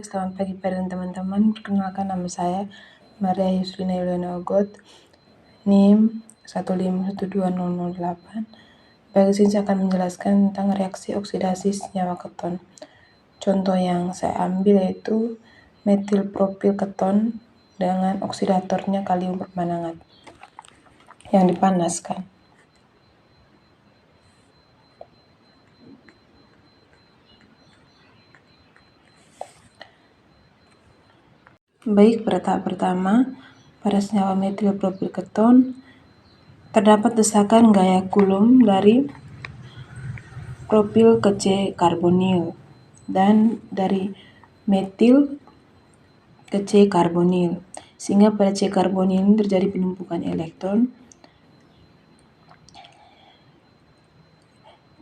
Selamat pagi pada teman-teman, perkenalkan nama saya Maria Yuslina Yuliana Ogot, NIM 1512008. Baik, sini saya akan menjelaskan tentang reaksi oksidasi senyawa keton. Contoh yang saya ambil yaitu metilpropil keton dengan oksidatornya kalium permanganat yang dipanaskan. Baik, pada tahap pertama, pada senyawa metilpropil keton terdapat desakan gaya Coulomb dari propil ke C karbonil dan dari metil ke C karbonil, sehingga pada C karbonil ini terjadi penumpukan elektron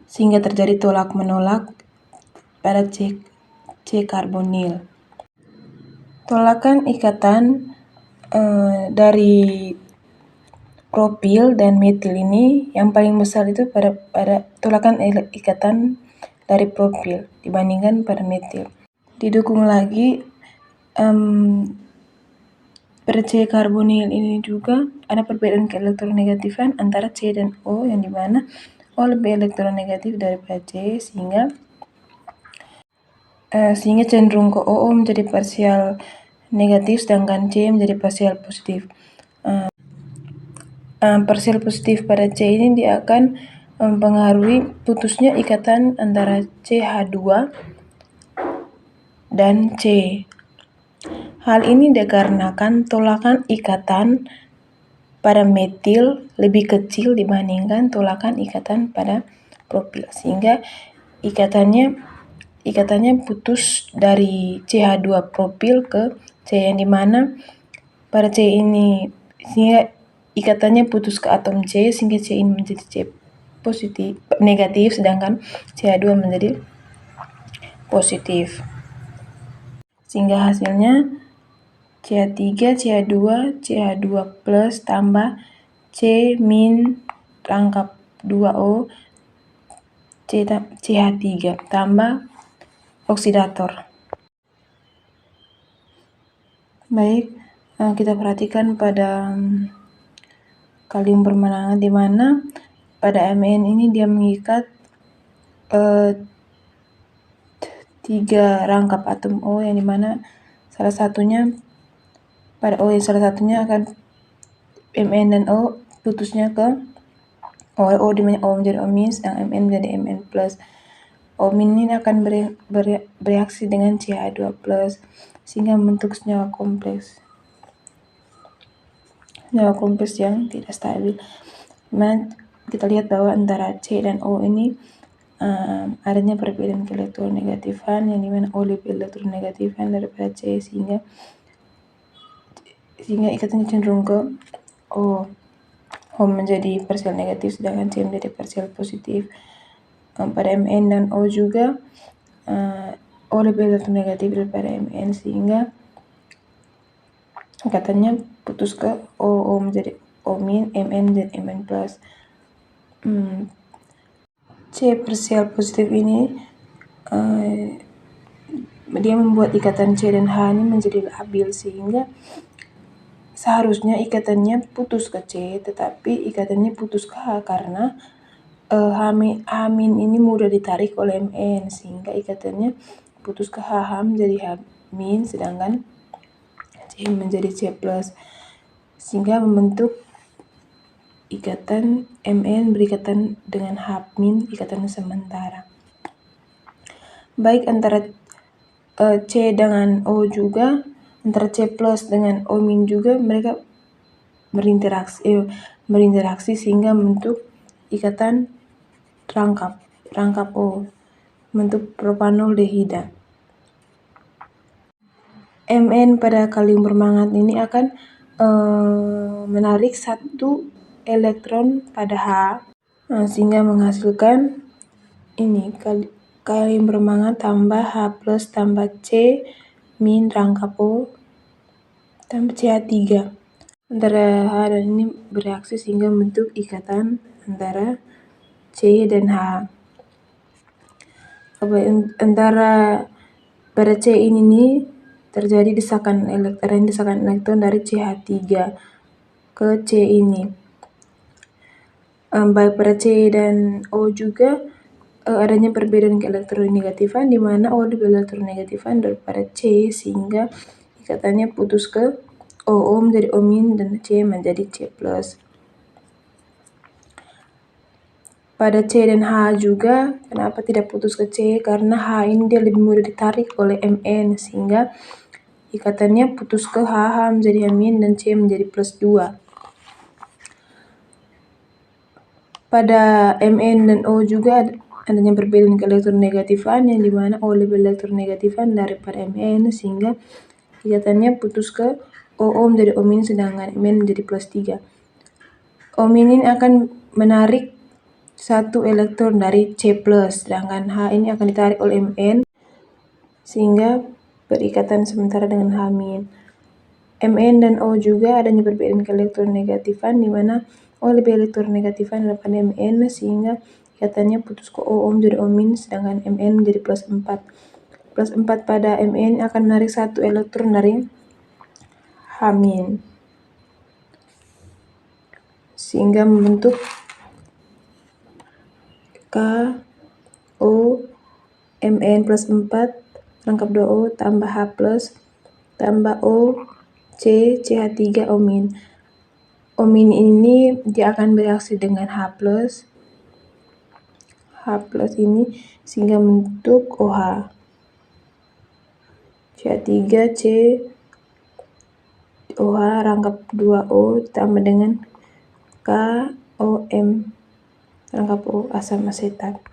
sehingga terjadi tolak menolak pada C karbonil. Tolakan ikatan dari propil dan metil ini yang paling besar itu pada tolakan ikatan dari propil dibandingkan pada metil. Didukung lagi pada C karbonil ini juga ada perbedaan keelektronegatifan antara C dan O, yang dimana O lebih elektronegatif daripada C, sehingga cenderung ke O menjadi parsial negatif sedangkan C menjadi parsial positif. Parsial positif pada C ini dia akan mempengaruhi putusnya ikatan antara CH2 dan C. Hal ini dikarenakan tolakan ikatan pada metil lebih kecil dibandingkan tolakan ikatan pada propil, sehingga ikatannya putus dari CH2 propil ke C, yang dimana pada C ini sehingga ikatannya putus ke atom C sehingga C ini menjadi C positif negatif sedangkan CH2 menjadi positif, sehingga hasilnya CH3, CH2, CH2 plus tambah C min rangkap 2O CH3 tambah oksidator. Baik, kita perhatikan pada kalium permanganat, di mana pada Mn ini dia mengikat 3 rangkap atom O, yang dimana salah satunya akan Mn dan O putusnya ke O dimana O menjadi O min sedang Mn menjadi Mn plus. O min ini akan bereaksi dengan CH2 plus sehingga membentuk senyawa kompleks yang tidak stabil. Dimana kita lihat bahwa antara C dan O ini adanya perbedaan keelektronegatifan, yang dimana O lebih elektronegatifan daripada C, sehingga ikatannya cenderung ke O menjadi parsial negatif sedangkan C menjadi parsial positif. Pada Mn dan O juga O lebih elektronegatif daripada Mn, sehingga ikatannya putus ke O menjadi O min, Mn menjadi Mn plus. C parsial positif ini dia membuat ikatan C dan H ini menjadi labil, sehingga seharusnya ikatannya putus ke C tetapi ikatannya putus ke H karena H min ini mudah ditarik oleh Mn, sehingga ikatannya putus ke H menjadi H min sedangkan C menjadi C plus, sehingga membentuk ikatan Mn berikatan dengan H min, ikatan sementara. Baik antara C dengan O juga, antara C plus dengan O min juga mereka berinteraksi sehingga membentuk ikatan rangkap O, membentuk propanol-dehida. Mn pada kalium permanganat ini akan menarik satu elektron pada H, sehingga menghasilkan ini kalium permanganat tambah H plus tambah C min rangkap O tambah CH3. Antara H dan ini bereaksi sehingga membentuk ikatan antara C dan H. Antara Pada C ini nih terjadi desakan elektron dari CH3 ke C ini. Baik pada C dan O juga adanya perbedaan keelektronegatifan di mana O lebih elektronegatifan daripada C sehingga ikatannya putus ke O menjadi O- dan C menjadi C+. Pada C dan H juga, kenapa tidak putus ke C? Karena H ini dia lebih mudah ditarik oleh Mn sehingga ikatannya putus ke H menjadi H- dan C menjadi +2. Pada Mn dan O juga adanya perbedaan keelektronegatifan yang dimana O lebih elektronegatifan daripada Mn sehingga ikatannya putus ke O menjadi O- sedangkan Mn menjadi +3. O- ini akan menarik satu elektron dari C+, sedangkan H ini akan ditarik oleh Mn sehingga berikatan sementara dengan H-. Mn dan O juga adanya perbedaan keelektronegatifan di mana O lebih elektronegatifan daripada Mn sehingga ikatannya putus ke O menjadi O- sedangkan Mn menjadi +4. +4 pada Mn akan menarik satu elektron dari H- sehingga membentuk KO Mn +4 rangkap 2O tambah H+ tambah O C CH3 O-. O- ini dia akan bereaksi dengan H+ ini sehingga membentuk OH. CH3 C OH rangkap 2O ditambah dengan KOM rangkap O asam asetat.